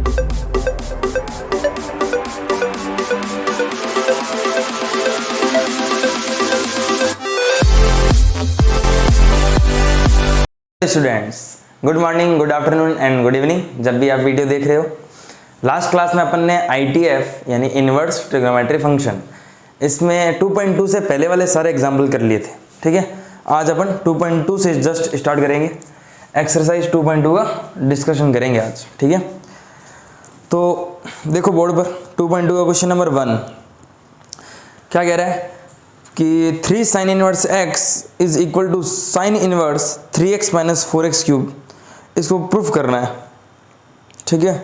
Students, good morning, good afternoon and good evening. जब भी आप वीडियो देख रहे हो, लास्ट क्लास में अपन ने ITF यानी इनवर्स ट्रिग्नोमेट्री फंक्शन, इसमें 2.2 से पहले वाले सारे एग्जाम्पल कर लिए थे। ठीक है, आज अपन 2.2 से जस्ट स्टार्ट करेंगे, एक्सरसाइज 2.2 का डिस्कशन करेंगे आज। ठीक है, तो देखो बोर्ड पर 2.2 का क्वेश्चन नंबर 1 क्या कह रहा है कि 3 sin inverse x is equal to sine inverse 3x minus 4x cube, इसको प्रूफ करना है। ठीक है,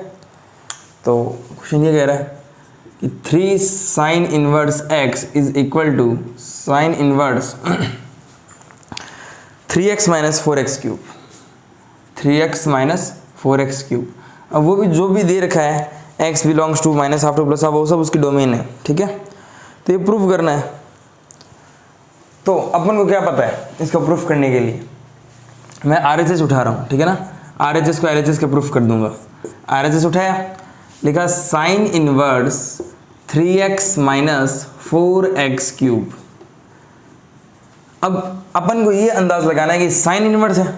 तो क्वेश्चन ये कह रहा है कि 3 sin inverse x is equal to sine inverse 3x minus 4x cube, 3x minus 4x cube. अब वो भी जो भी दे रखा है x belongs to minus half to plus half, वो सब उसकी डोमेन है। ठीक है, तो ये प्रूफ करना है। तो अपन को क्या पता है इसका प्रूफ करने के लिए, मैं RHS उठा रहा हूँ। ठीक है ना, RHS को LHS के प्रूफ कर दूंगा। RHS उठाया, लिखा sign inverse 3x minus 4x cube. अब अपन को ये अंदाज लगाना है कि साइन इनवर्स है,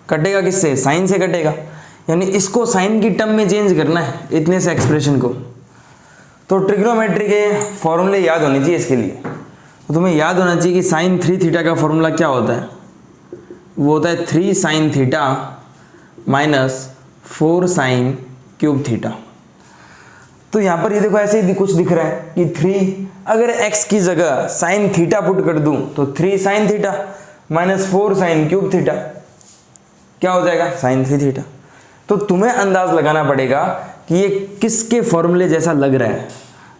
कटेगा किससे, साइन से कटेगा, यानी इसको साइन की टर्म में चेंज करना है, इतने से एक्सप्रेशन को। तो ट्रिग्नोमेट्री के फॉर्मूले याद होने चाहिए इसके लिए। तो तुम्हें याद होना चाहिए कि साइन 3 थीटा का फॉर्मूला क्या होता है, वो होता है 3 sine theta minus 4 sine cube theta. तो यहाँ पर ये देखो ऐसे ही कुछ दिख रहा है कि 3, अगर x की जगह साइन थीटा पुट कर दूं तो 3 sine theta minus 4 sine cube theta क्या हो जाएगा, साइन 3 थीटा। तो तुम्हें अंदाज लगाना पड़ेगा कि ये किसके फॉर्मूले जैसा लग रहा है।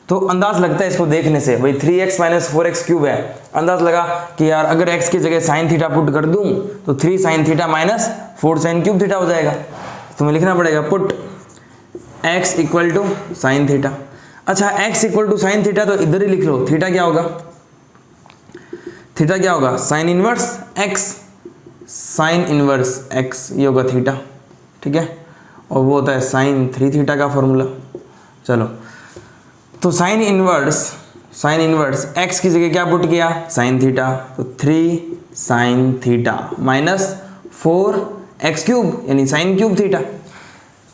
तो अंदाज लगता है इसको देखने से, भाई 3x माइनस 4x क्यूब है, अंदाज लगा कि यार अगर x की जगह साइन थीटा पुट कर दूं तो 3 sine theta minus 4 sine cube theta हो जाएगा। तुम्हें लिखना पड़ेगा put x equal to sine theta. अच्छा, x equal to sine theta तो इधर ही लिख लो, थीटा क्या होगा, थीटा क्या होगा, sign inverse x, sign inverse x ये होगा थीटा। ठीक है, और वो होता है साइन 3 थीटा का फॉर्मूला। चलो, तो साइन इनवर्स x की जगह क्या पुट किया, साइन थीटा, तो 3 sine theta minus 4x cube यानी sine cube theta.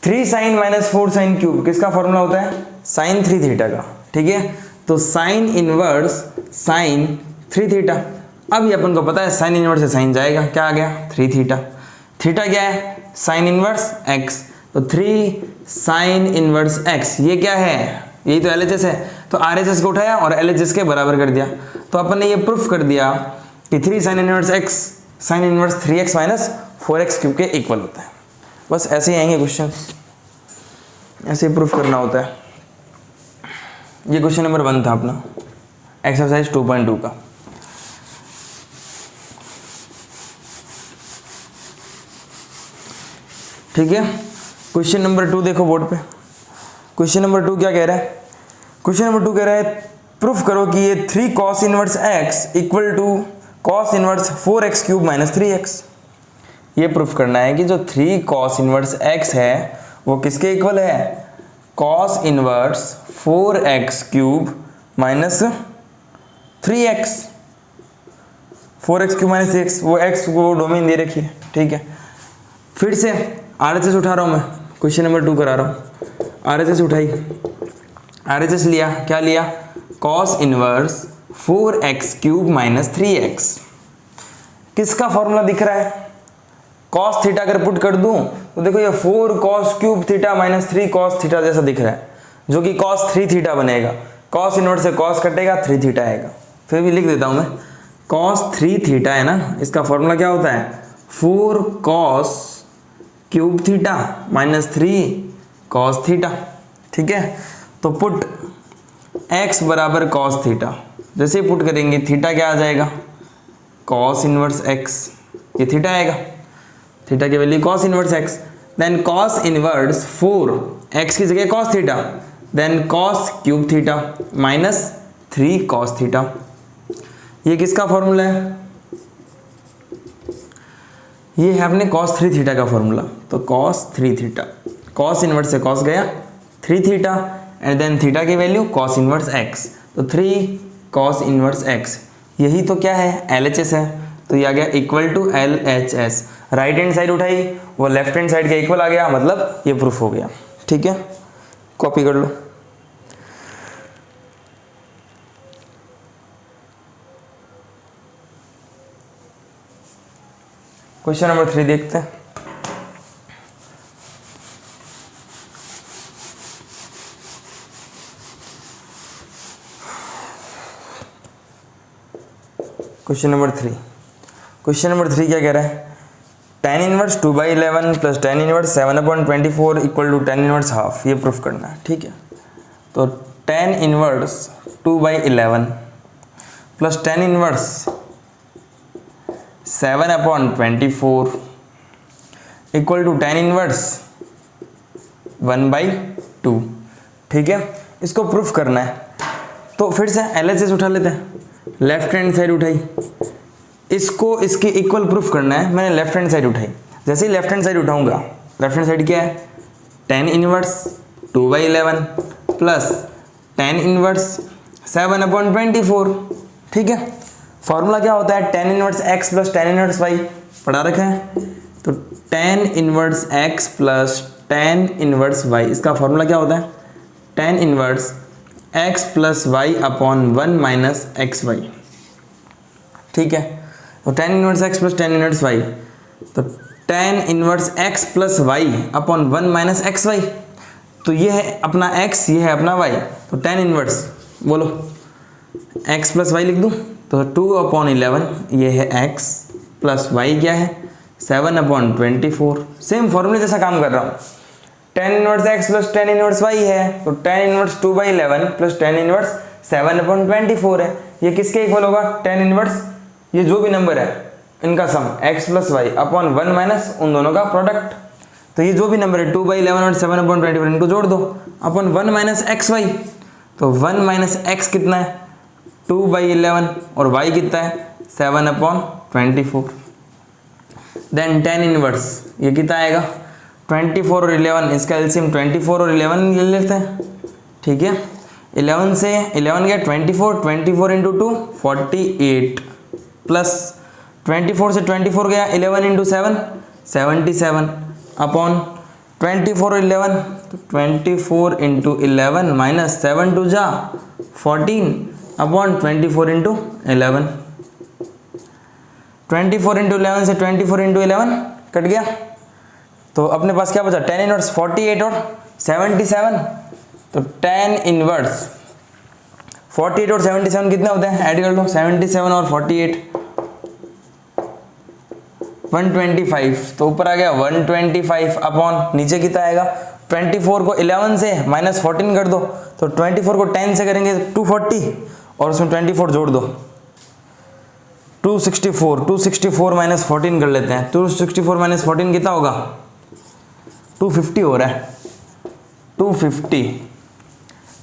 3 sine minus 4 sine cube किसका फॉर्मूला होता है, साइन 3 थीटा का। ठीक है, तो साइन इनवर्स साइन 3 थीटा। अब ये अपन को पता है साइन इनवर्स से साइन जाएगा, क्या आ गया, 3 थीटा। थीटा क्या है, साइन इनवर्स x, तो 3 साइन इनवर्स x, ये क्या है, यही तो LHS है। तो RHS को उठाया और LHS के बराबर कर दिया। तो अपन ने ये प्रूफ कर दिया कि 3 sign inverse x sign inverse 3x minus 4x cube के इक्वल होता है। बस ऐसे ही आएंगे क्वेश्चन, ऐसे ही प्रूफ करना होता है। ये क्वेश्चन नंबर 1 था अपना एक्सरसाइज 2.2 का। ठीक है, क्वेश्चन नंबर 2 देखो बोर्ड पे। क्वेश्चन नंबर 2 क्या कह रहा है, क्वेश्चन नंबर 2 कह रहा है प्रूफ करो कि ये 3 cos inverse x equal to cos inverse 4x cube minus 3x। ये प्रूफ करना है कि जो 3 cos इनवर्स x है वो किसके इक्वल है, cos inverse 4x cube minus 3x। 4x cube minus 3x, वो x को डोमेन दे रखी है। ठीक है, फिर से RHS उठा रहा हूँ मैं, क्वेश्चन नंबर 2 करा रहा हूँ। RHS उठाई, RHS लिया, क्या लिया, cos inverse 4x cube minus 3x। किसका फॉर्मूला दिख रहा है, cos थीटा अगर पुट कर दूं तो देखो ये 4 cos cube theta minus 3 cos theta जैसा दिख रहा है, जो कि cos 3 थीटा बनेगा। cos इनवर्स से cos कटेगा, 3 थीटा आएगा। फिर भी लिख देता हूं मैं, cos 3 थीटा है ना, इसका फॉर्मूला क्या होता है, 4 cos cube theta minus 3 cos theta. ठीक है, तो पुट x बराबर cos थीटा, जैसे पुट करेंगे थीटा क्या आ जाएगा, cos इनवर्स x, ये थीटा आएगा, थीटा की value cos inverse x, then cos inverse 4 x की जगह cos theta, then cos cube theta minus 3 cos theta. ये किसका फॉर्मूला है, ये है अपने cos 3 थीटा का फॉर्मूला। तो cos 3 थीटा, कॉस इनवर्स से कॉस गया 3 थीटा एंड देन थीटा की वैल्यू कॉस इनवर्स x, तो 3 कॉस इनवर्स x, यही तो क्या है LHS है, तो ये आ गया equal to LHS। Right hand side उठाई वो लेफ्ट हैंड साइड के इक्वल आ गया, मतलब ये प्रूफ हो गया। ठीक है, कॉपी कर लो। क्वेश्चन नंबर 3 देखते हैं। क्वेश्चन नंबर 3 क्या कह रहा है, tan inverse 2/11 plus tan inverse 7/24 equal to tan inverse half, ये प्रूफ करना है। ठीक है, तो tan inverse 2/11 plus tan inverse 7/24 equal to tan inverse 1/2। ठीक है, इसको प्रूफ करना है, तो फिर से LHS उठा लेते हैं। लेफ्ट हैंड साइड उठाई, इसको इसके इक्वल प्रूफ करना है, मैंने लेफ्ट हैंड साइड उठाई। जैसे ही लेफ्ट हैंड साइड उठाऊंगा, लेफ्ट हैंड साइड क्या है, tan inverse 2/11 plus tan inverse 7/24। ठीक है, फॉर्मूला क्या होता है, tan inverse x plus tan inverse y पढ़ा रखा है, तो tan inverse x plus tan inverse y, इसका फॉर्मूला क्या होता है, tan inverse x plus y upon 1 minus x y. ठीक है, तो tan inverse x plus tan inverse y, तो tan inverse x plus y upon 1 minus x y, तो ये है अपना x, ये है अपना y, तो tan इनवर्स बोलो x प्लस वाई लिख दूँ, तो 2/11 ये है x प्लस y क्या है 7/24। सेम फॉर्मूले जैसा काम कर रहा हूँ, tan inverse x plus tan inverse y है, तो tan inverse 2/11 plus tan inverse 7/24 है। ये किसके इक्वल होगा, tan इनवर्स ये जो भी नंबर है इनका sum x plus y upon 1 minus उन दोनों का प्रोडक्ट, तो ये जो भी नंबर है 2/11 और 7/24 इनको जोड़ दो अपॉन 1 माइनस एक्स वाई, तो 1 माइनस एक्स कितना है 2/11 और y कितना है 7/24। देन tan इनवर्स ये कितना आएगा 24 और 11, इसका एलसीएम 24 और 11 ले लेते हैं। ठीक है, 11 से 11 गया 24 इंटू 2 48 प्लस 24 से 24 गया 11 इंटू 7 77 अपॉन 24 और 11, तो 24 इंटू 11 माइनस 7 टू जा 14 अपॉन 24 इंटू 11। 24 इंटू 11 से 24 इंटू 11 कट गया, तो अपने पास क्या बचा tan इनवर्स 48 और 77, तो tan इनवर्स 48 और 77 कितने होते हैं, ऐड कर लो 77 और 48 125, तो ऊपर आ गया 125 अपॉन नीचे कितना आएगा 24 को 11 से माइनस 14 कर दो, तो 24 को 10 से करेंगे 240 और उसमें 24 जोड़ दो 264 माइनस 14 कर लेते हैं, 264 माइनस 14 कितना होगा 250 हो रहा है 250।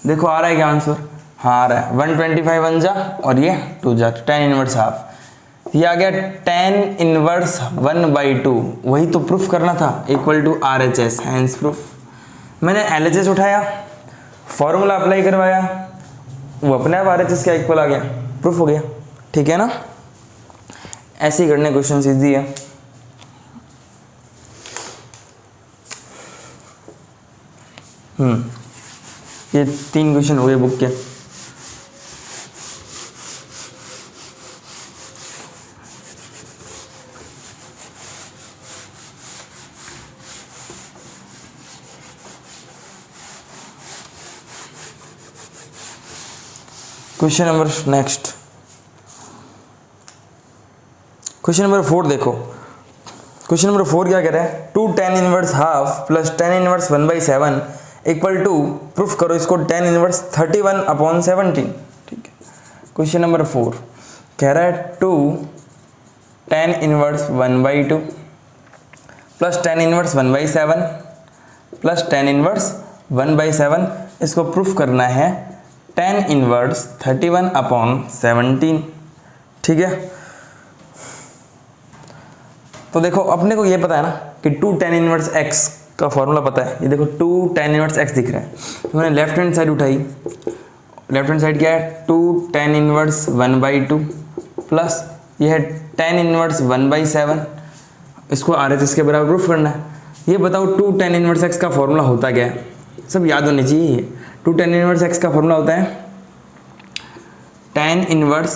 देखो आ रहा है क्या आंसर, हाँ आ रहा है 125 बन जा और ये 2 जा, tan इनवर्स हाफ, ये आ गया tan इनवर्स 1/2, वही तो प्रूफ करना था equal to RHS, hence proof. मैंने LHS उठाया, फॉर्मूला अप्लाई करवाया, वो अपने आप RHS क्या इक्वल आ गया, प्रूफ हो गया। ठीक है ना, ऐसे ही करने क्वेश्चन इजी है। ये 3 क्वेश्चन हो गए बुक के। Question number next, question number 4 देखो। क्वेश्चन नंबर 4 क्या कह रहा है, 2 tan inverse half plus tan inverse 1/7 equal to, proof करो इसको, tan इनवर्स 31/17। ठीक है, क्वेश्चन नंबर 4 कह रहा है 2 tan inverse 1/2 plus tan inverse 1/7 plus tan inverse 1/7, इसको प्रूफ करना है tan इनवर्स 31/17। ठीक है, तो देखो अपने को ये पता है ना कि 2 tan इनवर्स x का फॉर्मूला पता है, ये देखो 2 tan इनवर्स x दिख रहा है, तो मैंने लेफ्ट हैंड साइड उठाई, लेफ्ट हैंड साइड क्या है 2 tan इनवर्स 1/2 प्लस ये है tan इनवर्स 1/7, इसको RHS के बराबर प्रूफ करना है। ये बताओ 2 tan इनवर्स x का फॉर्मूला होता क्या है, सब याद होने चाहिए। 2 tan इनवर्स x का फॉर्मूला होता है tan inverse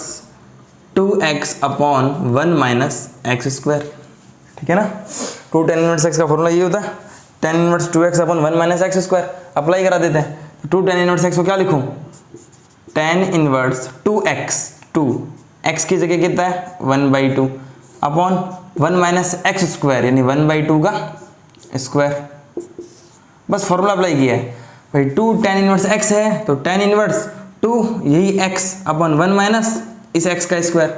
2x upon 1 minus X square, ठीक है ना। 2 tan इनवर्स x का फॉर्मूला ये होता है tan inverse 2x upon 1 minus X square. Apply करा देते हैं, 2 tan इनवर्स x को क्या लिखूं, tan इनवर्स 2x, 2 x की जगह कितना है 1/2 अपॉन 1 माइनस एक्स स्क्वायर यानी 1/2 का स्क्वायर। बस फॉर्मूला अप्लाई किया है भाई। 2 tan इनवर्स x है तो tan इनवर्स 2 यही x अपॉन 1 माइनस इस x का स्क्वायर,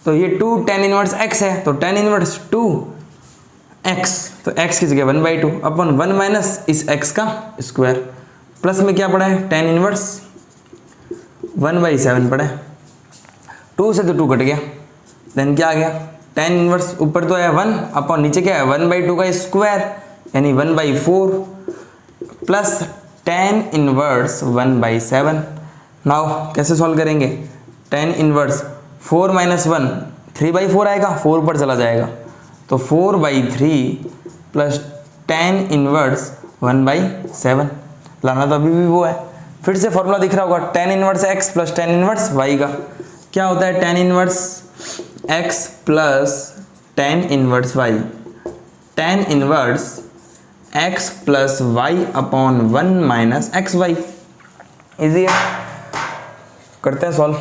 तो ये 2 tan इनवर्स x है तो tan इनवर्स 2x, तो x की जगह 1/2 अपॉन 1 माइनस इस x का स्क्वायर, प्लस में क्या पड़ा है tan इनवर्स 1/7 पड़ा है, 2 से तो 2 कट गया, देन क्या आ गया tan इनवर्स ऊपर तो है 1 अपॉन नीचे क्या है 1/2 का स्क्वायर यानी 1/4 प्लस tan इनवर्स 1/7। नाउ कैसे सॉल्व करेंगे, tan इनवर्स 4 माइनस 1 3/4 आएगा, 4 ऊपर चला जाएगा तो 4/3 प्लस tan इनवर्स 1/7, लाना तो अभी भी वो है। फिर से फॉर्मूला दिख रहा होगा tan inverse x plus tan inverse y का क्या होता है, tan inverse x plus tan inverse y, tan inverse x plus y upon 1 minus x y. Easy है, करते हैं सॉल्व।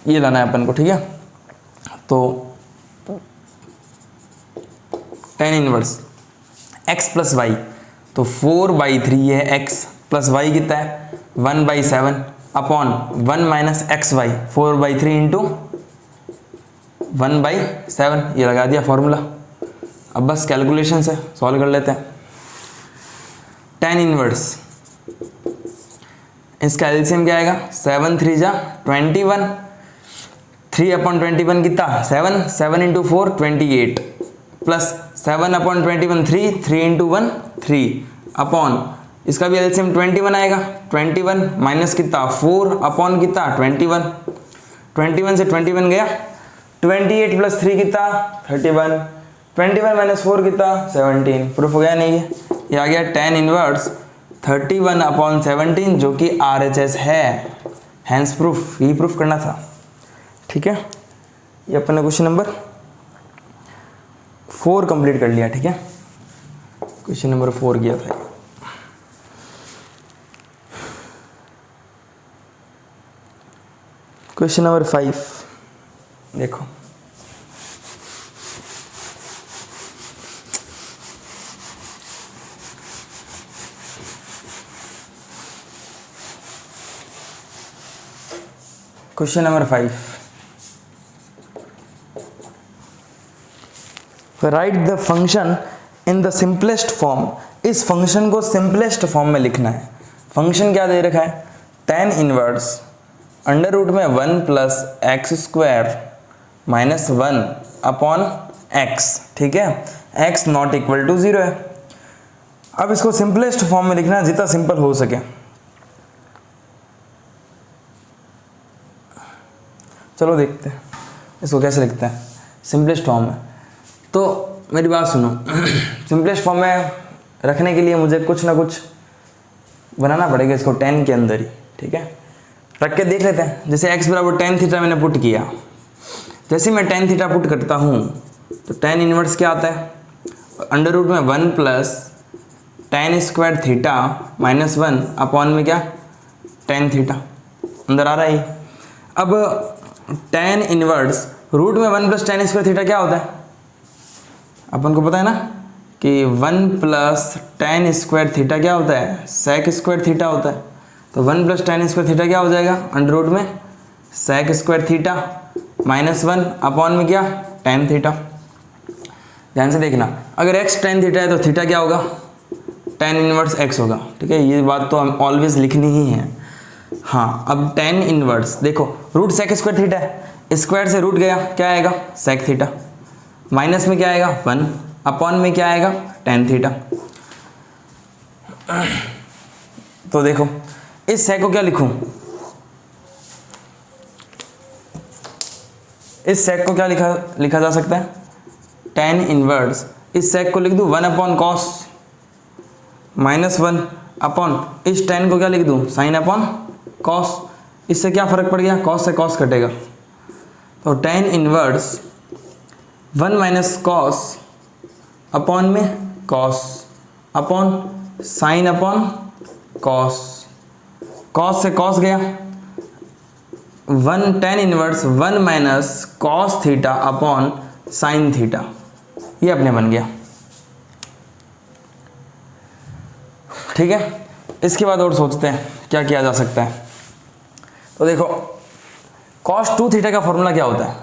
ये लाना है अपन को, ठीक है। तो tan inverse x plus y, तो 4/3 ये है x प्लस y कितना है 1/7 upon 1 minus x y, 4/3 into 1/7, ये लगा दिया फॉर्मूला। अब बस कैलकुलेशन से सॉल्व कर लेते हैं। tan इनवर्स इसका एलसीएम क्या आएगा 7 3 जा 21, 3 अपॉन 21 कितना 7, 7 into 4 28 plus 7 upon 21 3 into 1 3 upon इसका भी एलसीएम 21 आएगा, 21 माइनस कितना 4 अपॉन कितना 21, 21 से 21 गया 28 प्लस 3 कितना 31, 21 माइनस 4 कितना 17। प्रूफ हो गया नहीं, ये आ गया tan इनवर्स 31 अपॉन 17 जो कि RHS है, हैंस प्रूफ, यही प्रूफ करना था, ठीक है। ये अपन ने क्वेश्चन नंबर 4 कंप्लीट कर लिया, ठीक है। क्वेश्चन नंबर 4 किया था। क्वेश्चन नंबर 5 देखो, question number 5, right the function in the simplest form. इस फंक्शन को सिंपलेस्ट फॉर्म में लिखना है। फंक्शन क्या दे रखा है tan इनवर्स अंडर रूट में 1 plus x square minus 1 upon x, ठीक है। x नॉट इक्वल टू 0 है। अब इसको सिंपलेस्ट फॉर्म में लिखना है, जितना सिंपल हो सके। चलो देखते हैं इसको कैसे लिखते हैं सिंपलेस्ट फॉर्म में। तो मेरी बात सुनो, सिंपलेस्ट फॉर्म में रखने के लिए मुझे कुछ ना कुछ बनाना पड़ेगा इसको tan के अंदर ही, ठीक है। रख के देख लेते हैं। जैसे x बराबर tan थीटा मैंने पुट किया, जैसे मैं tan थीटा पुट करता हूँ तो tan इनवर्स क्या आता है अंडर रूट में 1 plus tan square theta minus 1 upon में क्या tan थीटा, अंदर आ रहा है। अब tan इनवर्स रूट में 1 प्लस tan स्क्वायर थीटा क्या होता है, अपन को पता है ना कि 1 प्लस tan स्क्वायर थीटा क्या होता है sec स्क्वायर थीटा होता है। तो 1 प्लस tan स्क्वायर थीटा क्या हो जाएगा अंडर रूट में sec square theta minus 1 upon में क्या tan थीटा। ध्यान से देखना, अगर x tan थीटा है तो थीटा क्या होगा tan इनवर्स x होगा, ठीक है। ये बात तो हम ऑलवेज लिखनी ही है। हाँ, अब tan इनवर्स देखो रूट sec स्क्वायर थीटा है, स्क्वायर से रूट गया क्या आएगा sec थीटा, माइनस में क्या आएगा 1 अपॉन में क्या आएगा tan थीटा। तो देखो इस sec को क्या लिखूं, इस sec को क्या लिखा जा सकता है tan इनवर्स, इस sec को लिख दूं 1 अपॉन कॉस माइनस 1 अपॉन इस tan को क्या लिख दूं sin अपॉन कॉस। इससे क्या फर्क पड़ गया, कॉस से कॉस कटेगा, तो tan inverse 1 minus cos upon में cos upon sine upon cos, cos से कॉस गया, 1 tan inverse 1 minus cos theta upon sine theta, ये अपने बन गया। ठीक है, इसके बाद और सोचते हैं क्या किया जा सकता है। तो देखो cos 2 थीटा का फॉर्मूला क्या होता है,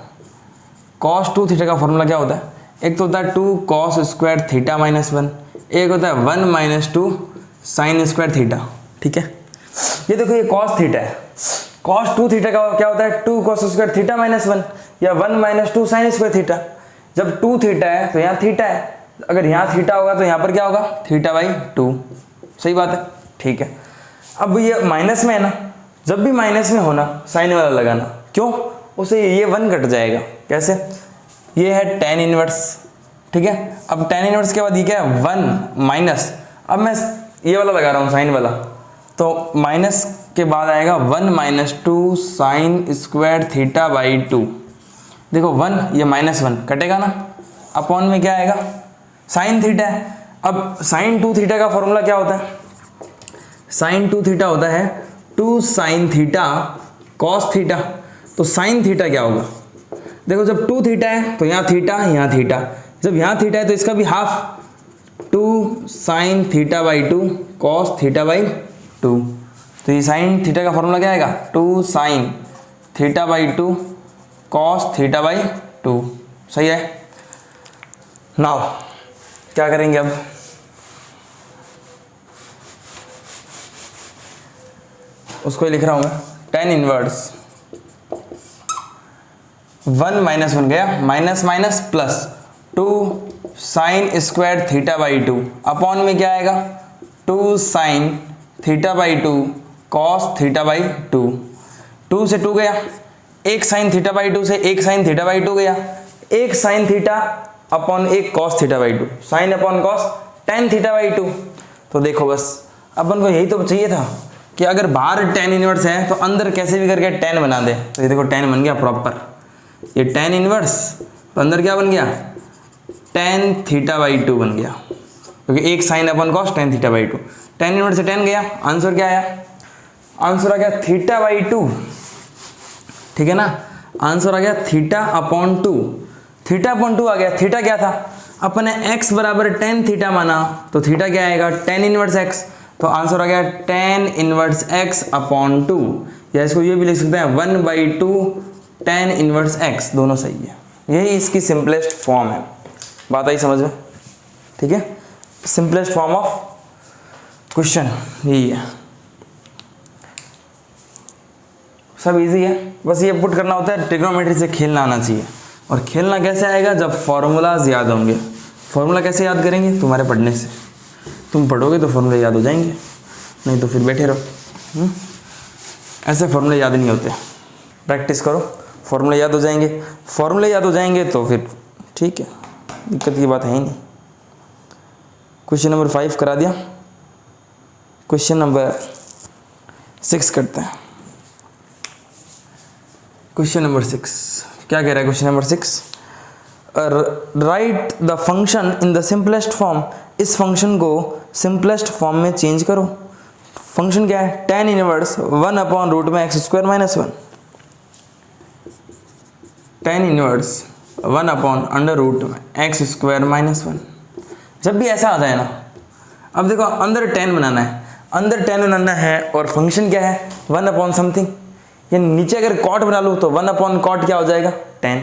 cos 2 थीटा का फॉर्मूला क्या होता है, एक तो होता है 2 cos स्क्वायर थीटा माइनस 1, एक होता है 1 माइनस 2 साइन स्क्वायर थीटा। ठीक है, ये देखो ये cos थीटा है, cos 2 थीटा का क्या होता है 2 cos स्क्वायर थीटा माइनस 1 या 1 माइनस 2 साइन स्क्वायर थीटा। जब 2 थीटा है तो यहाँ थीटा है, अगर यहाँ थीटा होगा तो यहाँ पर क्या होगा थीटा बाई 2, सही बात है। ठीक है, अब ये माइनस में है ना, जब भी माइनस में होना साइन वाला लगाना, क्यों, उसे ये 1 कट जाएगा। कैसे, ये है tan इनवर्स, ठीक है, अब tan इनवर्स के बाद ये क्या है 1 माइनस, अब मैं ये वाला लगा रहा हूँ साइन वाला, तो माइनस के बाद आएगा 1 minus 2 sign square theta by 2। देखो 1 ये माइनस 1 कटेगा ना, अपॉन में क्या आएगा साइन थीटा है। अब साइन 2 थीटा का फॉर्मूला क्या होता है, साइन 2 थीटा होता है 2 साइन थीटा कॉस थीटा। तो साइन थीटा क्या होगा, देखो जब 2 थीटा है तो यहाँ थीटा, जब यहाँ थीटा है तो इसका भी half 2 sine theta by 2 cos theta by 2। तो ये साइन थीटा का फॉर्मूला क्या आएगा 2 sine theta by 2 cos theta by 2, सही है। नाउ क्या करेंगे, अब उसको ही लिख रहा हूं मैं, tan इनवर्स 1 माइनस 1 गया, minus minus plus 2 sign square theta by 2 upon में क्या आएगा 2 sine theta by 2 cos theta by 2। 2 से 2 गया, एक साइन थीटा बाई 2 से एक साइन थीटा बाई 2 गया, एक साइन थीटा अपॉन एक cos theta by 2, sign upon cos tan theta by 2। तो देखो बस अपन को यही तो चाहिए था कि अगर बाहर tan इनवर्स है तो अंदर कैसे भी करके tan बना दे। तो ये देखो tan बन गया प्रॉपर, ये tan इनवर्स, तो अंदर क्या बन गया tan थीटा बाई 2 बन गया, क्योंकि एक sign upon cos tan theta by 2, tan inverse से tan गया, आंसर क्या आया, आंसर आ गया थीटा बाई 2। ठीक है ना, आंसर आ गया थीटा अपॉन 2, थीटा अपॉन 2 आ गया। थीटा क्या था, अपन ने x बराबर tan थीटा माना, तो थीटा क्या आएगा tan इनवर्स x, तो आंसर आ गया tan इनवर्स x अपॉन 2, या इसको ये भी लिख सकते हैं 1/2 tan इनवर्स x, दोनों सही है। यही इसकी सिंपलेस्ट फॉर्म है, बात आई समझ में। ठीक है, सिंपलेस्ट फॉर्म ऑफ क्वेश्चन यही है, सब इजी है, बस ये पुट करना होता है। ट्रिग्नोमेट्री से खेलना आना चाहिए, और खेलना कैसे आएगा जब फॉर्मूलाज याद होंगे। फॉर्मूला कैसे याद करेंगे, तुम्हारे पढ़ने से, तुम पढ़ोगे तो फॉर्मूले याद हो जाएंगे, नहीं तो फिर बैठे रहो। ऐसे फॉर्मूले याद नहीं होते, प्रैक्टिस करो, फॉर्मूले याद हो जाएंगे। फॉर्मूले याद हो जाएंगे तो फिर ठीक है, दिक्कत की बात है ही नहीं। क्वेश्चन नंबर 5 करा दिया, क्वेश्चन नंबर 6 करते हैं। क्वेश्चन नंबर 6 क्या कह रहा है, question number 6, right the function in the simplest form. इस फंक्शन को सिंपलेस्ट फॉर्म में चेंज करो। फंक्शन क्या है, tan इनवर्स 1 अपॉन रूट में x square minus 1, tan inverse 1 upon under root में x स्क्वायर माइनस 1। जब भी ऐसा आता है ना, अब देखो अंदर tan बनाना है, अंदर tan बनाना है, और फंक्शन क्या है 1 अपॉन समथिंग, ये नीचे अगर कॉट बना लूँ तो 1 अपॉन कॉट क्या हो जाएगा tan।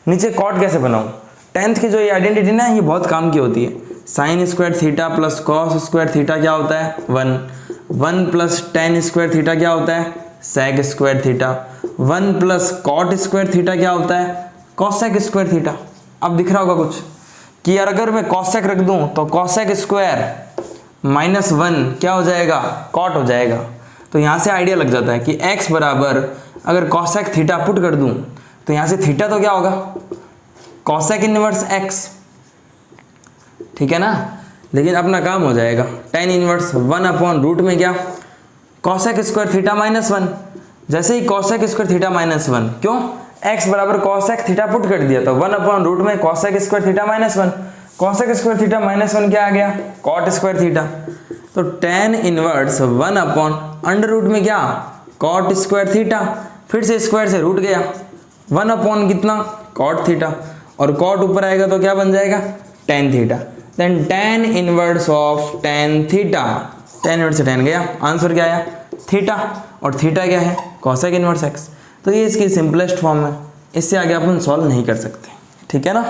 नीचे कॉट कैसे बनाऊँ, टेंथ की जो ये आइडेंटिटी ना, ये बहुत काम की होती है। Sine square theta plus cos square theta क्या होता है 1 प्लस टेन स्क्वायर थीटा क्या होता है sec square theta, 1 plus cot square theta क्या होता है कॉसेक स्क्वायर थीटा। अब दिख रहा होगा कुछ, कि यार अगर मैं कॉसेक रख दूं तो कॉसेक स्क्वायर -1 क्या हो जाएगा, कॉट हो जाएगा। तो यहाँ से आइडिया लग जाता है कि x बराबर अगर कॉसेक थीटा पुट कर दूं तो यहाँ से थीटा तो क्या होगा, कॉसेक इनवर्स x, ठीक है ना। लेकिन अपना काम हो जाएगा, tan इनवर्स 1/रूट में क्या, कॉसेक स्क्वायर थीटा -1। जैसे ही कॉसेक स्क्वायर थीटा -1, क्यों, x बराबर कॉसेक थीटा पुट कर दिया तो 1/रूट में cosec square theta -1, cosec square theta -1 क्या आ गया, कॉट स्क्वायर थीटा। तो tan इनवर्स 1/√रूट में क्या, कॉट स्क्वायर थीटा, फिर से स्क्वायर से रूट गया, 1/ कितना, कॉट थीटा, और कॉट ऊपर आएगा तो क्या बन जाएगा, tan theta. Then tan inverse of tan theta, tan inverse से tan गया, आंसर क्या आया, थीटा, और थीटा क्या है, कॉसेक इनवर्स x। तो ये इसकी सिंपलेस्ट फॉर्म है, इससे आगे अपन सॉल्व नहीं कर सकते, ठीक है ना।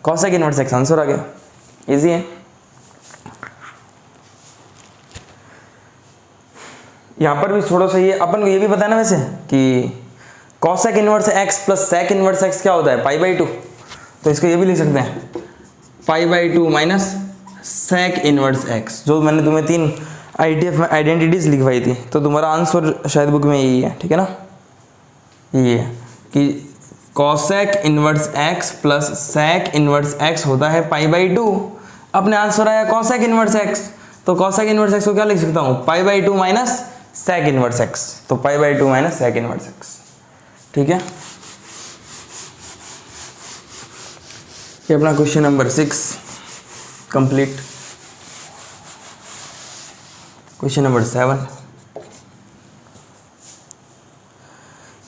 कॉसेक इनवर्स x आंसर आ गया, इजी है। यहाँ पर भी थोड़ा सा ये अपन को ये भी पता है ना वैसे कि cosec inverse x plus sec inverse x क्या होता है, π/2। तो इसको ये भी लिख सकते हैं π/2 माइनस सेक इनवर्स x, जो मैंने तुम्हें 3 ITF में आइडेंटिटीज लिखवाई थी। तो तुम्हारा आंसर शायद बुक में यही है, ठीक है ना, ये है कि cosec inverse x plus sec inverse x होता है π/2। अपने आंसर आया कॉसेक इनवर्स x, तो कॉसेक इनवर्स x को क्या लिख सकता हूँ, π/2 माइनस सेक इनवर्स x, तो π/2 माइनस सेक इनवर्स x, ठीक है। ये अपना question number 6 complete. Question number 7,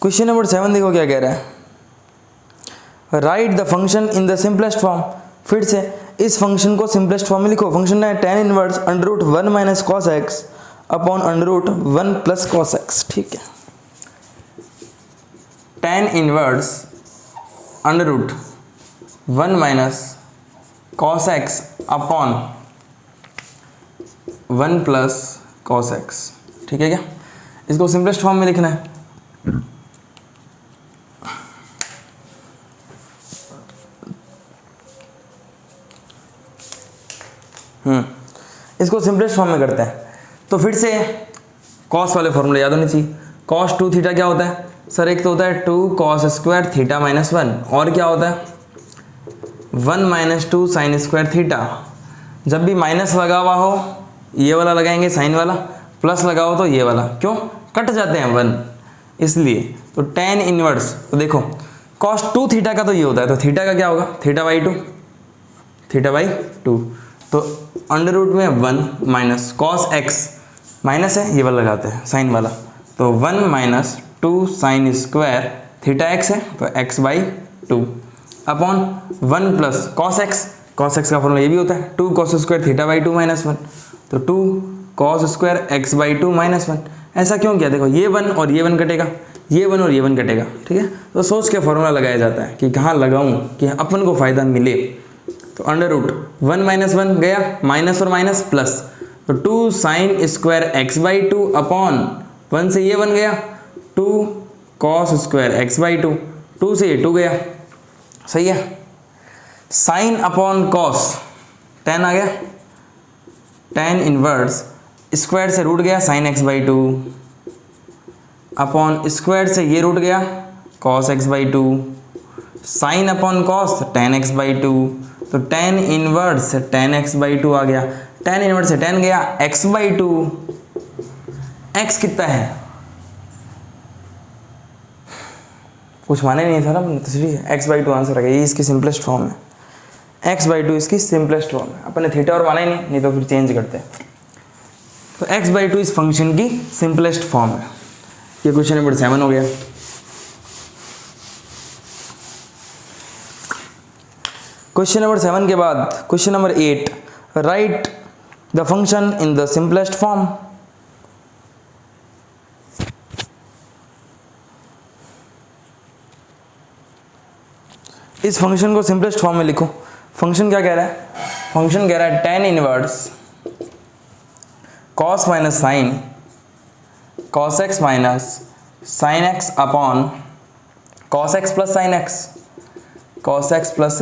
question number 7 देखो क्या कह रहा है, right the function in the simplest form. फिर से इस फंक्शन को सिंपलेस्ट फॉर्म में लिखो। फंक्शन है tan inverse √1 minus cos x upon √1 plus cos x, ठीक है। tan inverse √1 minus cos x upon 1 plus cos x, ठीक है क्या। इसको सिंपलेस्ट फॉर्म में लिखना है। इसको सिंपलेस्ट फॉर्म में करते हैं। तो फिर से कॉस वाले फॉर्मूले याद होने चाहिए। कॉस 2 थीटा क्या होता है सर, एक तो होता है 2 कॉस स्क्वायर थीटा -1, और क्या होता है 1 माइनस 2 साइन स्क्वायर थीटा। जब भी माइनस लगा हुआ हो ये वाला लगाएंगे साइन वाला, प्लस लगा हो तो ये वाला, क्यों, कट जाते हैं 1, इसलिए। तो tan इनवर्स, तो देखो कॉस 2 थीटा का तो ये होता है, तो थीटा का क्या होगा, थीटा/2, तो अंडर रूट में 1 माइनस कॉस एक्स, माइनस है ये वाला लगाते हैं साइन वाला, तो 1 minus 2 sign square theta x है तो x/2 upon 1 plus cos x का फॉर्मूला ये भी होता है 2 कॉस स्क्वायर थीटा/2 -1, तो 2 कॉस स्क्वायर x/2 -1। ऐसा क्यों किया, देखो ये 1 और ये 1 कटेगा, ये 1 और ये 1 कटेगा, ठीक है। तो सोच के फॉर्मूला लगाया जाता है कि कहाँ लगाऊं कि अपन को फ़ायदा मिले। तो अंडर रूट 1 माइनस 1 गया, माइनस और माइनस प्लस, तो 2 साइन स्क्वायर x/2 अपॉन 1 से ये बन गया 2 कॉस स्क्वायर x/2, 2 से ये 2 गया, सही है। साइन अपॉन कॉस tan आ गया, tan इनवर्स स्क्वायर से रूट गया साइन x/2 अपॉन स्क्वायर से ये रूट गया cos x/2, sign upon cos tan x/2, तो tan इनवर्स tan x/2 आ गया, tan इनवर्स से tan गया x/2, x कितना है कुछ माने नहीं था ना तो x/2 आंसर आ गया। ये इसकी सिंपलेस्ट फॉर्म है, x/2 इसकी सिंपलेस्ट फॉर्म है। अपन ने थीटा और माना ही नहीं तो फिर चेंज करते हैं। तो x/2 इस फंक्शन की सिंपलेस्ट फॉर्म है। ये क्वेश्चन नंबर 7 हो गया। क्वेश्चन नंबर 7 के बाद question number 8, right the function in the simplest form. इस फंक्शन को सिंपलेस्ट फॉर्म में लिखो। फंक्शन क्या कह रहा है, फंक्शन कह रहा है tan inverse cos minus sine cos x minus sine x upon cos x plus sine x, cos x plus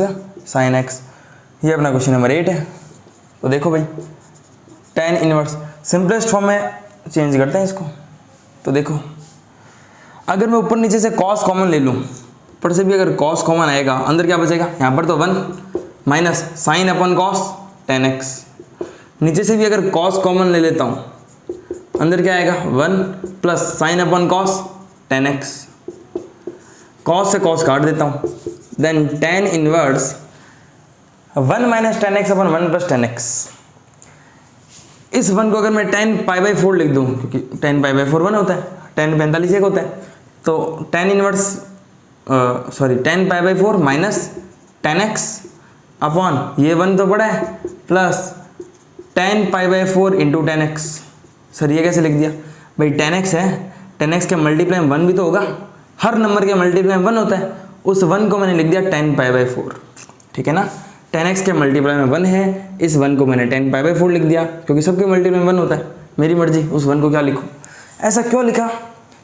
sine x। ये अपना क्वेश्चन नंबर 8 है। तो देखो भाई tan इनवर्स सिंपलेस्ट फॉर्म में चेंज करते हैं इसको। तो देखो अगर मैं ऊपर नीचे से cos कॉमन ले लूँ, ऊपर से भी अगर cos कॉमन आएगा, अंदर क्या बचेगा, यहाँ पर तो 1 minus sign upon cos tan x। नीचे से भी अगर cos कॉमन ले लेता हूँ, अंदर क्या आएगा 1 plus sine upon cos tan x। cos से cos काट देता हूँ, then tan inverse 1 minus tan x upon 1 plus tan x। इस 1 को अगर मैं tan π/4 लिख दूँ, क्योंकि tan π/4 1 होता है, tan 45 1 होता है, तो tan inverse tan π/4 minus tan x upon ये 1 तो बड़ा है plus tan π/4 into tan x। Sir ये कैसे लिख दिया भाई, tan x है, tan x के मल्टीप्लाई में 1 भी तो होगा, हर नंबर के मल्टीप्लाई में 1 होता है, उस 1 को मैंने लिख दिया tan π/4। ठीक है ना, tan x के मल्टीप्लाई में 1 है, इस 1 को मैंने tan π/4 लिख दिया, क्योंकि सबके मल्टीप्लाई में 1 होता है, मेरी मर्जी उस 1 को क्या लिखूँ। ऐसा क्यों लिखा,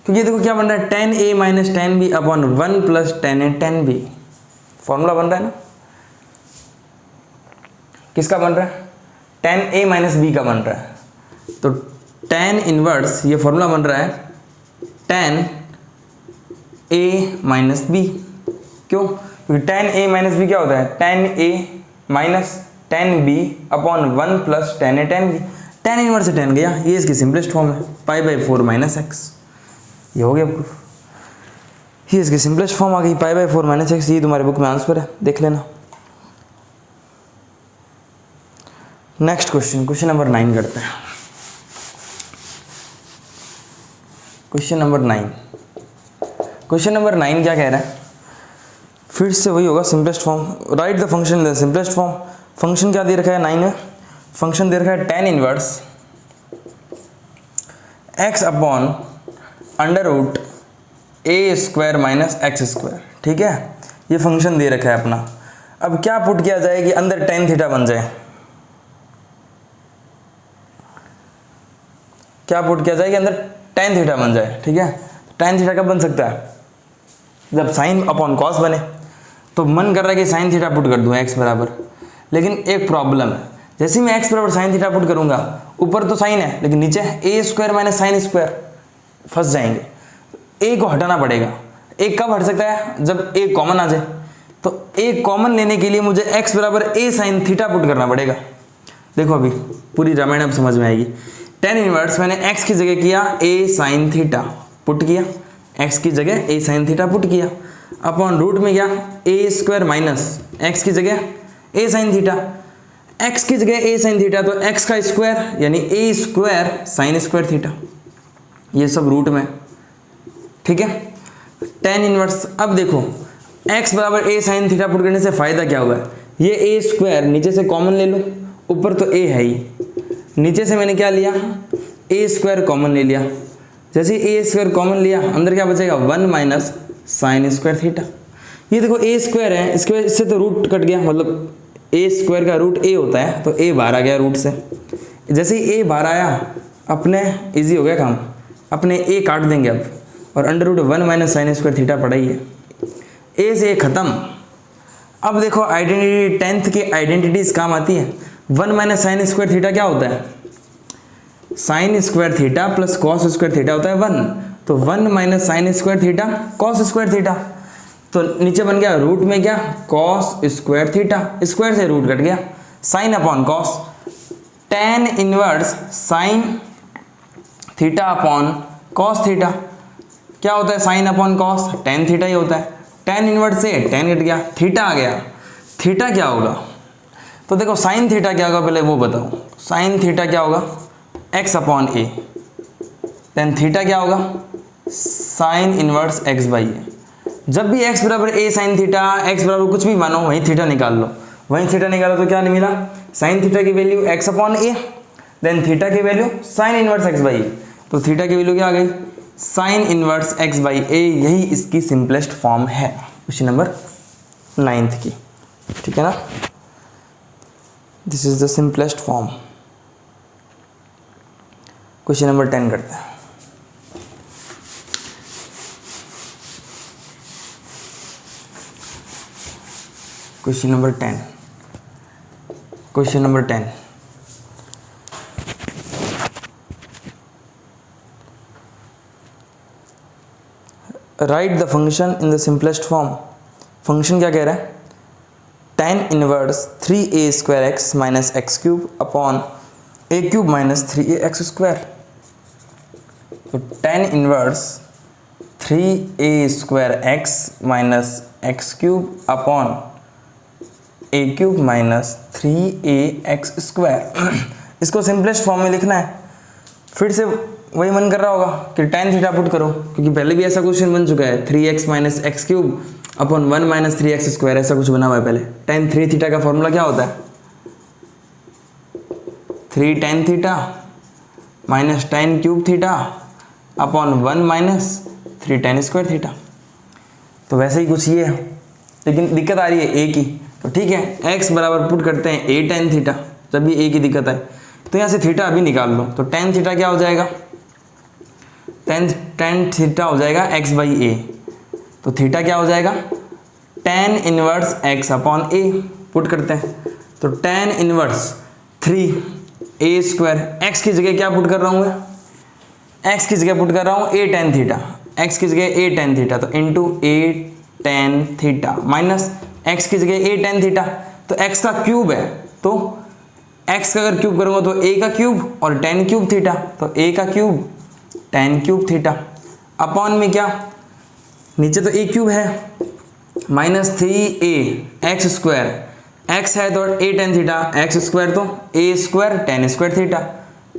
क्योंकि ये देखो क्या बन रहा है, tan a minus tan b upon 1 plus tan a tan b। Formula बन रहा है ना, किसका बन रहा है, tan a माइनस b का बन रहा है। तो tan इनवर्स ये फॉर्मूला बन रहा है tan a माइनस b। क्यों, क्योंकि tan a माइनस b क्या होता है, tan a minus tan b upon 1 plus tan a tan b। tan inverse से tan गया, ये इसकी सिंपलेस्ट फॉर्म है, π/4 माइनस x। ये हो गया प्रूफ, ये इसकी सिंपलेस्ट फॉर्म आ गई, π/4 माइनस x। ये तुम्हारे बुक में आंसर है, देख लेना। नेक्स्ट क्वेश्चन, क्वेश्चन नंबर 9 करते हैं। क्वेश्चन नंबर 9, क्वेश्चन नंबर 9 क्या कह रहा है, फिर से वही होगा simplest form. Right the function in the simplest form. Function क्या दे रखा है 9 में, फंक्शन दे रखा है tan inverse x upon under root A square minus X square. ठीक है, ये फंक्शन दे रखा है अपना। अब क्या पुट किया जाए कि अंदर tan थीटा बन जाए, क्या पुट किया जाए कि अंदर tan थीटा बन जाए। ठीक है, tan थीटा कब बन सकता है, जब साइन अपॉन कॉस बने। तो मन कर रहा है कि साइन थीटा पुट कर दूं x बराबर, लेकिन एक प्रॉब्लम है, जैसे ही मैं x बराबर साइन थीटा पुट करूंगा, ऊपर तो साइन है लेकिन नीचे ए स्क्वायर माइनस साइन स्क्वायर, फंस जाएंगे। ए को हटाना पड़ेगा। ए कब हट सकता है, जब ए कॉमन आ जाए। तो ए कॉमन लेने के लिए मुझे x बराबर ए साइन थीटा पुट करना पड़ेगा। देखो अभी पूरी रामायण अब समझ में आएगी। tan इनवर्स मैंने x की जगह किया ए साइन थीटा पुट किया, x की जगह ए साइन थीटा पुट किया, अपॉन रूट में क्या ए स्क्वायर माइनस x की जगह ए साइन थीटा, x की जगह ए साइन थीटा तो x का स्क्वायर यानी ए स्क्वायर साइन स्क्वायर थीटा, ये सब रूट में। ठीक है, tan इनवर्स। अब देखो x बराबर ए साइन थीटा पुट करने से फायदा क्या हुआ है, ये ए स्क्वायर नीचे से कॉमन ले लो, ऊपर तो ए है ही, नीचे से मैंने क्या लिया ए स्क्वायर कॉमन ले लिया। जैसे ए स्क्वायर कॉमन लिया, अंदर क्या बचेगा 1 माइनस साइन स्क्वायर थीटा। ये देखो ए स्क्वायर है, इससे तो रूट कट गया, मतलब ए स्क्वायर का रूट ए होता है, तो ए बाहर आ गया रूट से। जैसे ही ए बाहर आया अपने इजी हो गया काम, अपने ए काट देंगे अब, और under root 1 minus sine square theta पड़ा ही है, ए से खत्म। अब देखो आइडेंटिटी 10th की आइडेंटिटीज काम आती है। 1 माइनस साइन स्क्वायर थीटा क्या होता है, sine square theta plus cos square theta होता है 1, तो 1 minus sine square theta cos square theta, तो नीचे बन गया रूट में क्या कॉस स्क्वायर थीटा, स्क्वायर से रूट कट गया, sine upon cos, tan inverse sine theta upon cos theta. क्या होता है sine upon cos, tan theta ही होता है, tan इनवर्स से tan कट गया, थीटा आ गया, थीटा क्या होगा, तो देखो साइन थीटा क्या होगा पहले वो बताओ। साइन थीटा क्या होगा x upon A, then theta क्या होगा साइन इनवर्स x बाई ए। जब भी x बराबर ए साइन थीटा, x बराबर कुछ भी मानो वहीं थीटा निकाल लो, वहीं थीटा निकालो तो क्या नहीं मिला, साइन थीटा की value x upon A, then theta की value sine inverse x by A, तो थीटा की वैल्यू क्या आ गई sine inverse x by A. यही इसकी सिंपलेस्ट फॉर्म है क्वेश्चन नंबर 9th की। ठीक है ना, this is the simplest form. Question number 10 करते हैं। Question number 10, question number 10, write the function in the simplest form. Function क्या कह रहा है, tan inverse 3a² x minus x cube upon a³ minus 3ax²। तो tan inverse 3a² x minus x³ upon a³ minus 3ax²। इसको simplest form में लिखना है। फिर से वही मन कर रहा होगा कि tan थीटा पुट करो, क्योंकि पहले भी ऐसा क्वेश्चन बन चुका है, 3x minus x³ upon 1 minus 3x², ऐसा कुछ बना हुआ है पहले। tan 3 थीटा का फॉर्मूला क्या होता है, 3 tan theta minus tan³ theta upon 1 minus 3 tan² theta. तो वैसे ही कुछ ये है, लेकिन दिक्कत आ रही है a की, तो ठीक है x बराबर पुट करते हैं a tan थीटा, जब भी a की दिक्कत आए। तो यहाँ से थीटा अभी निकाल लो, तो tan थीटा क्या हो जाएगा, tan थीटा हो जाएगा x/a। तो थीटा क्या हो जाएगा, tan inverse x upon a, put करते हैं। तो tan इनवर्स 3a², x की जगह क्या पुट कर रहा हूँ मैं, x की जगह पुट कर रहा हूँ a tan थीटा, x की जगह a tan थीटा, तो into a tan theta minus x की जगह a tan थीटा, तो x का क्यूब है, तो x का अगर क्यूब करूँगा तो a का क्यूब और tan³ थीटा, तो a का क्यूब tan³ थीटा अपॉन में क्या, नीचे तो a³ है माइनस 3ax², x है तो a tan थीटा, x² तो a² tan² थीटा,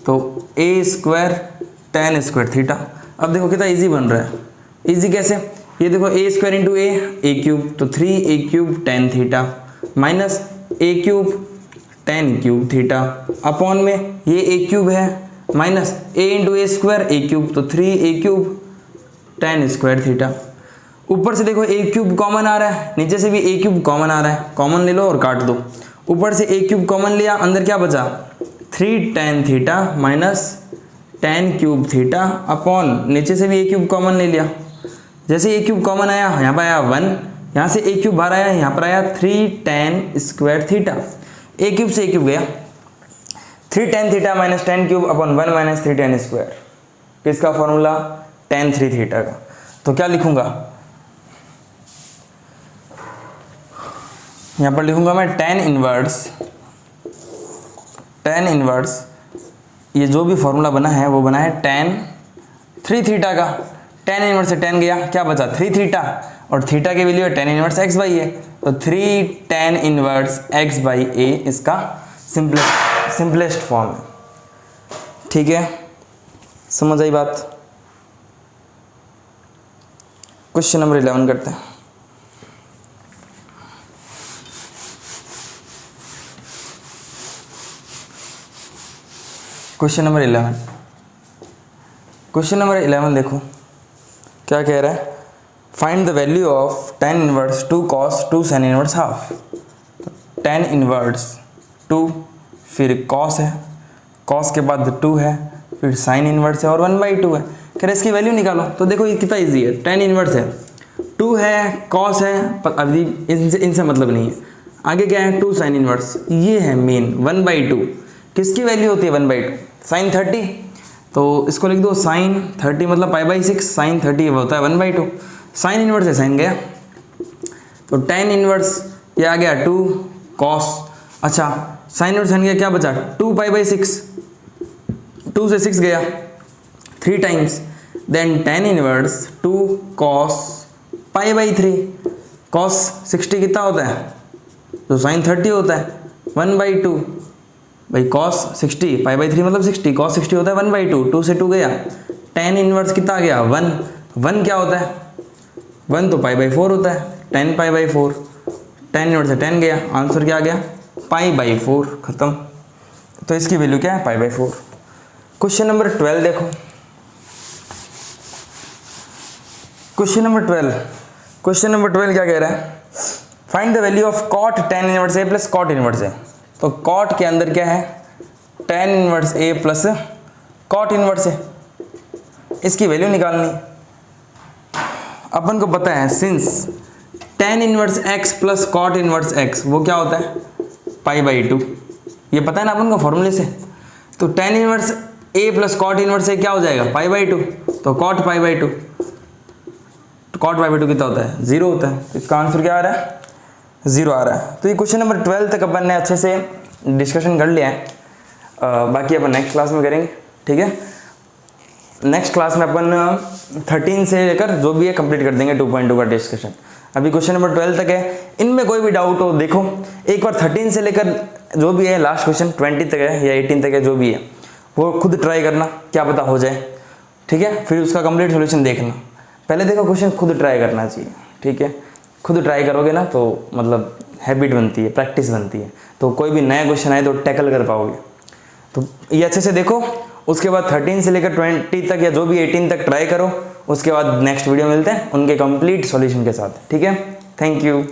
तो a² tan² थीटा। अब देखो कितना इजी बन रहा है। इजी कैसे, ये देखो a² इंटू a³ तो 3a³ tan theta minus a³ tan³ theta upon में ये a³ है minus a into a² a³ तो 3a³ tan² थीटा। ऊपर से देखो a³ कॉमन आ रहा है, नीचे से भी a³ कॉमन आ रहा है, कॉमन ले लो और काट दो। ऊपर से a³ कॉमन लिया, अंदर क्या बचा 3 tan theta minus tan³ theta upon नीचे से भी a³ कॉमन ले लिया। जैसे a³ कॉमन आया, यहाँ पर आया 1, यहाँ से a³ बाहर आया, यहाँ पर आया 3 tan² थीटा, a³ से a³ गया, 3 tan theta minus tan³ upon 1 minus 3 tan²। किसका फॉर्मूला, tan 3 थीटा का। तो क्या लिखूंगा, यहाँ पर लिखूंगा मैं tan इनवर्स, ये जो भी फॉर्मूला बना है वो बना है tan 3 थीटा का। tan इनवर्स से tan गया, क्या बचा 3 थीटा, और थीटा की वैल्यू है tan इनवर्स x/a, तो 3 tan इनवर्स x/a इसका सिंपलेस्ट फॉर्म है। ठीक है, समझ आई बात। क्वेश्चन नंबर 11 करते हैं। क्वेश्चन नंबर 11 देखो क्या कह रहा है, find the value of tan inverse 2 cos 2 sin inverse half. tan inverse 2, फिर cos है, cos के बाद 2 है, फिर sin इनवर्स है और 1/2 है। कह रहे इसकी वैल्यू निकालो। तो देखो ये कितना इजी है, tan इनवर्स है, 2 है, cos है, अभी इनसे मतलब नहीं है। आगे क्या है 2 sin इनवर्स, ये है मेन 1/2। किसकी वैल्यू होती है 1/2, sin 30, तो इसको लिख दो sin 30 मतलब π/6, sin 30 होता है 1/2। sin इनवर्स है, sin गया, तो tan इनवर्स ये आ गया 2 cos, अच्छा sin इनवर्स sin गया, क्या बचा 2 π/6, 2 से 6 गया 3 times, then tan inverse 2 cos π/3, cos 60 कितना होता है, तो sin 30 होता है 1/2 भाई, cos 60 π/3 मतलब 60, cos 60 होता है 1/2, 2 से 2 गया, tan इनवर्स कितना आ गया 1 क्या होता है 1 तो π/4 होता है, tan π/4, tan इनवर्स से tan गया, आंसर क्या आ गया π/4, खत्म। तो इसकी वैल्यू क्या है π/4। क्वेश्चन नंबर 12 देखो, क्वेश्चन नंबर 12 क्या कह रहा है, find the value of cot tan inverse a plus cot inverse a। तो cot के अंदर क्या है tan inverse a plus cot inverse a, इसकी वैल्यू निकालनी। अपन को पता है since tan inverse x plus cot inverse x वो क्या होता है π/2, ये पता है ना अपन को फॉर्मूले से। तो tan inverse a plus cot inverse a क्या हो जाएगा, π/2, तो कॉट π/2, तो कॉट π/2 कितना होता है, 0 होता है। तो इसका आंसर क्या आ रहा है, 0 आ रहा है। तो ये क्वेश्चन नंबर 12 तक अपन ने अच्छे से डिस्कशन कर लिया है। बाकी अपन नेक्स्ट क्लास में करेंगे, ठीक है। नेक्स्ट क्लास में अपन 13 से लेकर जो भी है कंप्लीट कर देंगे 2.2 का डिस्कशन। अभी क्वेश्चन नंबर 12 तक है, इनमें कोई भी डाउट हो देखो एक बार 13 से लेकर जो भी है लास्ट क्वेश्चन 20 तक है या 18 तक है जो भी है वो खुद ट्राई करना, क्या पता हो जाए, ठीक है। फिर उसका कंप्लीट सोल्यूशन देखना। पहले देखो क्वेश्चन खुद ट्राई करना चाहिए, ठीक है। खुद ट्राई करोगे ना तो मतलब हैबिट बनती है, प्रैक्टिस बनती है, तो कोई भी नया क्वेश्चन आए तो टैकल कर पाओगे। तो ये अच्छे से देखो, उसके बाद 13 से लेकर 20 तक या जो भी 18 तक ट्राई करो। उसके बाद नेक्स्ट वीडियो मिलते हैं उनके कंप्लीट सॉल्यूशन के साथ, ठीक है। Thank you.